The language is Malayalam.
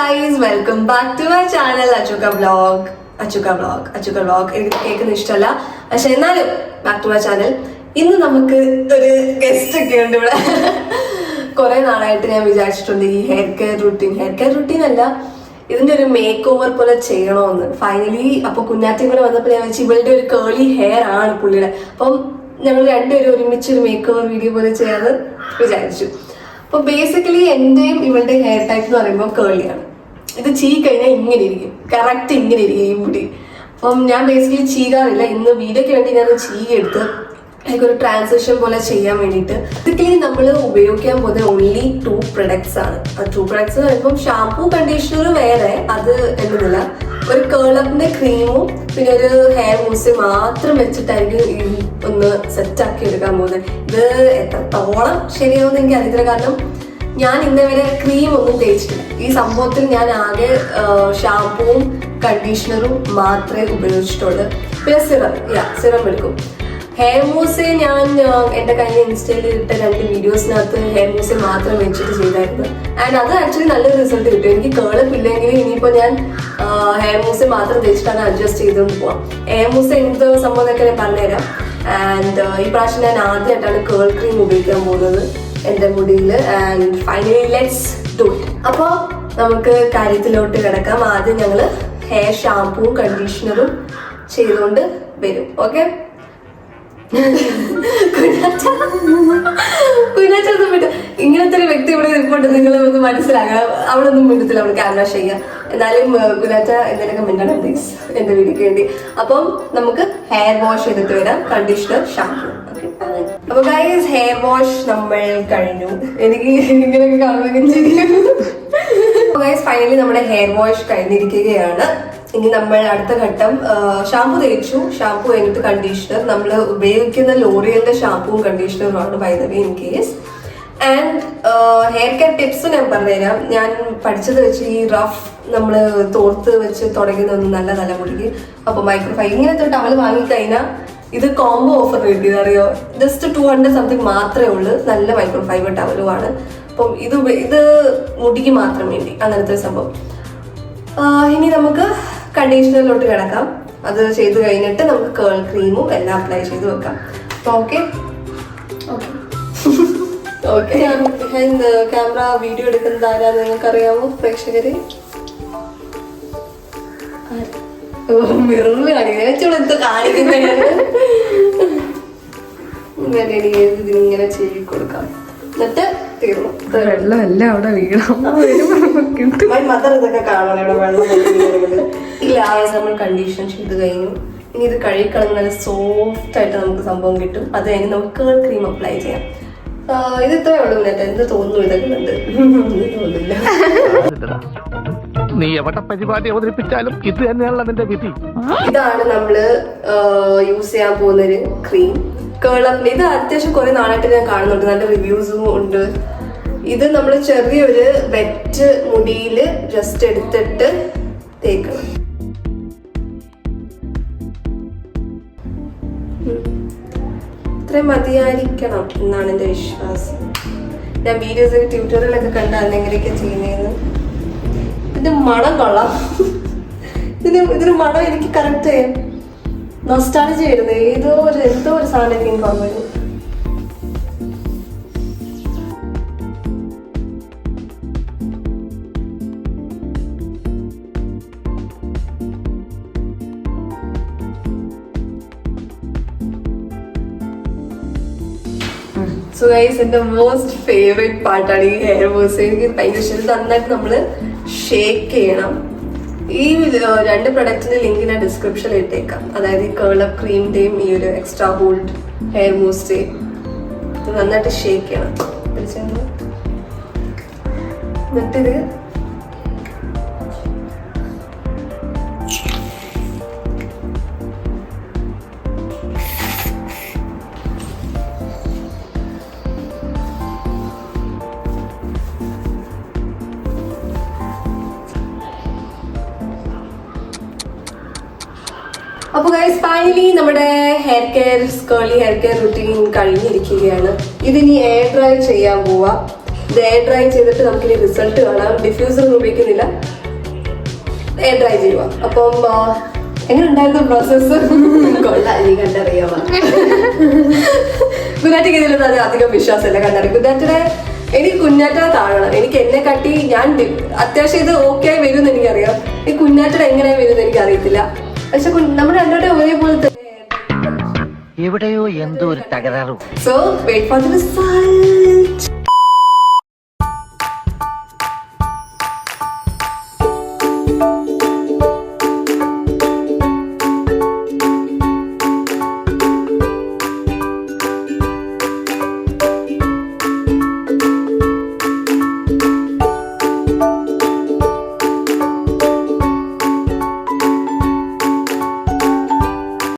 guys, welcome back to my channel Achuka vlog. എനിക്ക് കേൾക്കുന്ന ഇഷ്ടമല്ല, പക്ഷെ എന്നാലും ബാക്ക് ടു മൈ ചാനൽ. ഇന്ന് നമുക്ക് ഒരു ഗസ്റ്റ് ഒക്കെ ഉണ്ട് ഇവിടെ. കുറെ നാളായിട്ട് ഞാൻ വിചാരിച്ചിട്ടുണ്ട് ഈ ഹെയർ കെയർ റുട്ടീൻ അല്ല, ഇതിന്റെ ഒരു മേക്ക് ഓവർ പോലെ ചെയ്യണമെന്ന്. ഫൈനലി അപ്പൊ കുഞ്ഞാറ്റയും കൂടെ വന്നപ്പോൾ ഞാൻ വെച്ച് ഇവളുടെ ഒരു കേളി ഹെയർ ആണ് പുള്ളിയുടെ. അപ്പം ഞങ്ങൾ രണ്ടുപേരും ഒരുമിച്ചൊരു മേക്ക് ഓവർ വീഡിയോ പോലെ ചെയ്യാന്ന് വിചാരിച്ചു. അപ്പൊ ബേസിക്കലി എന്റെയും ഇവളുടെ ഹെയർ ടൈപ്പ് എന്ന് പറയുമ്പോൾ കേളിയാണ്. ഇത് ചീ കഴിഞ്ഞാൽ ഇങ്ങനെ ഇരിക്കും, കറക്റ്റ് ഇങ്ങനെ ഇരിക്കും ഈ മുടി. അപ്പം ഞാൻ ബേസിക്കലി ചീകാറില്ല. ഇന്ന് വീഡിയോക്ക് വേണ്ടി ഞാൻ ചീകെടുത്ത് ഒരു ട്രാൻസിഷൻ പോലെ ചെയ്യാൻ വേണ്ടിയിട്ട്. ബേസിക്കലി നമ്മൾ ഉപയോഗിക്കാൻ പോകുന്ന ഓൺലി 2 products ആണ്. ആ 2 products എന്ന് പറയുമ്പോൾ ഷാംപൂ കണ്ടീഷണർ വേറെ, അത് എന്നുമില്ല, ഒരു കേളപ്പിന്റെ ക്രീമും പിന്നെ ഒരു ഹെയർ മൂസ് മാത്രം വെച്ചിട്ടായിരിക്കും ഒന്ന് സെറ്റ് ആക്കി എടുക്കാൻ പോകുന്നത്. ഇത് എത്രത്തോളം ശരിയാവുമെന്ന് എനിക്ക് അറിയത്തില്ല, കാരണം ഞാൻ ഇന്നേവരെ ക്രീം ഒന്നും തേച്ചിട്ടില്ല. ഈ സംഭവത്തിൽ ഞാൻ ആകെ ഷാംപൂവും കണ്ടീഷണറും മാത്രമേ ഉപയോഗിച്ചിട്ടുള്ളൂ. പിന്നെ സിറം എടുക്കും. ഹെയർ മൂസ് ഞാൻ എന്റെ കഴിഞ്ഞ ഇൻസ്റ്റയിൽ ഇട്ട 2 വീഡിയോസിനകത്ത് ഹെയർ മൂസ് മാത്രം വെച്ചിട്ട് ചെയ്തായിരുന്നു. ആൻഡ് അത് ആക്ച്വലി നല്ലൊരു റിസൾട്ട് കിട്ടും. എനിക്ക് കേളപ്പ് ഇല്ലെങ്കിൽ ഇനിയിപ്പോൾ ഞാൻ ഹെയർ മൂസ് മാത്രം തേച്ചിട്ടാണ് അഡ്ജസ്റ്റ് ചെയ്തുകൊണ്ട് പോവാം. ഹെയർ മൂസ് എന്ത് സംഭവം എന്നൊക്കെ ഞാൻ പറഞ്ഞുതരാം. ആൻഡ് ഈ പ്രാവശ്യം ഞാൻ ആദ്യമായിട്ടാണ് കേൾ ക്രീം ഉപയോഗിക്കാൻ പോകുന്നത് എന്റെ മുടിയിൽ. And finally let's do it. അപ്പോൾ നമുക്ക് കാര്യത്തിലോട്ട് കിടക്കാം. ആദ്യം ഞങ്ങൾ ഹെയർ ഷാംപൂവും കണ്ടീഷണറും ചെയ്തുകൊണ്ട് വരും. ഓക്കെ, ഇങ്ങനത്തെ ഒരു വ്യക്തി ഇവിടെ നിൽപ്പുണ്ട്, നിങ്ങൾ ഒന്ന് മനസ്സിലാക്കണം. അവിടെ ഒന്നും മിണ്ടത്തില്ല, അവിടെ ക്യാമറ ചെയ്യാം. എന്നാലും കുനാറ്റ എന്തെങ്കിലുമൊക്കെ മിണ്ടണം പ്ലീസ് എന്റെ വീഡിയോക്ക് വേണ്ടി. അപ്പം നമുക്ക് ഹെയർ വാഷ് ചെയ്തിട്ട് വരാം, കണ്ടീഷണർ ഷാംപൂ. അപ്പൊ ഗൈസ്, ഹെയർ വാഷ് നമ്മൾ കഴിഞ്ഞു. എനിക്ക് ഇങ്ങനെയൊക്കെ കാണുമ്പോൾ ഗൈസ് ഫൈനലി നമ്മുടെ ഹെയർ വാഷ് കഴിഞ്ഞിരിക്കുകയാണ്. ഇനി നമ്മൾ അടുത്ത ഘട്ടം ഷാംപൂ തേച്ചു. ഷാംപൂ കഴിഞ്ഞിട്ട് കണ്ടീഷണർ. നമ്മൾ ഉപയോഗിക്കുന്ന ലോറിയലിന്റെ ഷാംപൂവും കണ്ടീഷണറുമാണ് by the way in case. And hair care tips ഞാൻ പറഞ്ഞുതരാം. ഞാൻ പഠിച്ചത് വെച്ച് ഈ റഫ് നമ്മൾ തോർത്ത് വെച്ച് തുടങ്ങുന്നതൊന്നും നല്ല തലമുടിക്ക്. അപ്പൊ മൈക്രോഫൈ ഇങ്ങനത്തെ ടവൽ വാങ്ങിക്കഴിഞ്ഞാൽ ഇത് കോംബോ ഓഫർ കിട്ടിയത് അറിയോ, ജസ്റ്റ് 200 സംതിങ് മാത്രമേ ഉള്ളൂ. നല്ല മൈക്രോഫൈബർ ടവലുമാണ്. അപ്പം ഇത് മുടിക്ക് മാത്രം വേണ്ടി അങ്ങനത്തെ സംഭവം. ഇനി നമുക്ക് കണ്ടീഷണറിലോട്ട് കിടക്കാം. അത് ചെയ്ത് കഴിഞ്ഞിട്ട് നമുക്ക് കേൾ ക്രീമും എല്ലാം അപ്ലൈ ചെയ്ത് വെക്കാം. ഓക്കെ ഓക്കെ ക്യാമറ വീഡിയോ എടുക്കുന്നത് ആരാന്ന് നിങ്ങൾക്ക് അറിയാമോ പ്രേക്ഷകര്? മിററിൽ കാണിക്കുന്നത് ഇങ്ങനെ ചെയ്ത് കൊടുക്കാം. എന്നിട്ട് തീർന്നു. വെള്ളം എല്ലാം അവിടെ വീഴാം. മദർ ഇതൊക്കെ കാണണം, ഇവിടെ വെള്ളം ഇല്ല. നമ്മൾ കണ്ടീഷൻ ചെയ്ത് കഴിഞ്ഞു. ഇനി ഇത് കഴുകിക്കളഞ്ഞ് നല്ല സോഫ്റ്റ് ആയിട്ട് നമുക്ക് സംഭവം കിട്ടും. അത് കഴിഞ്ഞ് നമുക്ക് കേൾ ക്രീം അപ്ലൈ ചെയ്യാം. ഇത് ഇത്രേ ഉള്ളൂ. എന്ത് തോന്നുന്നു ഇതൊക്കെ ഉണ്ട് തോന്നില്ല. നീ എവിടെ പരിപാടി അവതരിപ്പിച്ചാലും ഇത് തന്നെയാണല്ലോ നിന്റെ വിധി. ഇതാണ് നമ്മള് യൂസ് ചെയ്യാൻ പോകുന്നൊരു ക്രീം, കേളപ്പിന്റെ. ഇത് അത്യാവശ്യം കുറെ നാളായിട്ട് ഞാൻ കാണുന്നുണ്ട്, നല്ല റിവ്യൂസും ഉണ്ട്. ഇത് നമ്മൾ ചെറിയൊരു വെറ്റ് മുടിയിൽ ജസ്റ്റ് എടുത്തിട്ട് തേക്കണം. ഇത്രയും മതിയായിരിക്കണം എന്നാണ് എന്റെ വിശ്വാസം. ഞാൻ വീഡിയോസ് ട്യൂട്ടോറിയലൊക്കെ കണ്ട അതെങ്ങനെയൊക്കെ ചെയ്യുന്നതെന്ന്. ഇതിന്റെ മണം കൊള്ളാം. ഇതിന് മണം എനിക്ക് കറക്റ്റ് നൊസ്റ്റാൾജിയ ആയിരുന്നു. എന്തോ ഒരു സാധനം എനിക്ക് ഓർമ്മ വരും. സോ ഗൈസ്, എന്റെ മോസ്റ്റ് ഫേവറേറ്റ് പാർട്ടാണ് ഈ ഹെയർ വാഷ്. എനിക്ക് ഭയങ്കര ഇഷ്ടം. നന്നായിട്ട് നമ്മള് ഷേക്ക് ചെയ്യണം. ഈ 2 പ്രൊഡക്റ്റിന്റെ ലിങ്ക് ഞാൻ ഡിസ്ക്രിപ്ഷനിൽ ഇട്ടേക്കാം. അതായത് ഈ കേളപ്പ് ക്രീമിന്റെയും ഈ ഒരു എക്സ്ട്രാ ഹോൾഡ് ഹെയർ മൂസ് നന്നായിട്ട് ഷേക്ക് ചെയ്യണം. എന്നിട്ടിത് അപ്പൊ ഗൈസ് ഫൈനലി നമ്മുടെ ഹെയർ കെയർ കേളി ഹെയർ കെയർ റുട്ടീൻ കഴിഞ്ഞിരിക്കുകയാണ്. ഇതിനി എയർ ഡ്രൈ ചെയ്യാൻ പോവാ. ഇത് എയർ ഡ്രൈ ചെയ്തിട്ട് നമുക്കിനി റിസൾട്ട് കാണാം. ഡിഫ്യൂസർ ഒന്നും ഉപയോഗിക്കുന്നില്ല, ട്രൈ ചെയ്യുക. അപ്പം എങ്ങനെ ഉണ്ടായിരുന്നു പ്രോസസ്സ്? കൊള്ളാം, നീ കണ്ടറിയാവാ. കുഞ്ഞാറ്റയ്ക്ക് ഇതിലൊന്നും അത് അധികം വിശ്വാസമില്ല. കണ്ടറിയാം കുഞ്ഞാറ്റനെ. എനിക്ക് കുഞ്ഞാറ്റനെ താഴണം. എനിക്ക് എന്നെ കാട്ടി ഞാൻ അത്യാവശ്യം ഇത് ഓക്കെ ആയി വരും എന്ന് എനിക്കറിയാം. ഈ കുഞ്ഞാറ്റൻ എങ്ങനെ വരും എന്ന് എനിക്ക് അറിയത്തില്ല. പക്ഷെ നമ്മൾ രണ്ടോടെ ഒരേപോലെ തന്നെ എവിടെയോ എന്തോ ഒരു തകരാറ്. So wait for the result.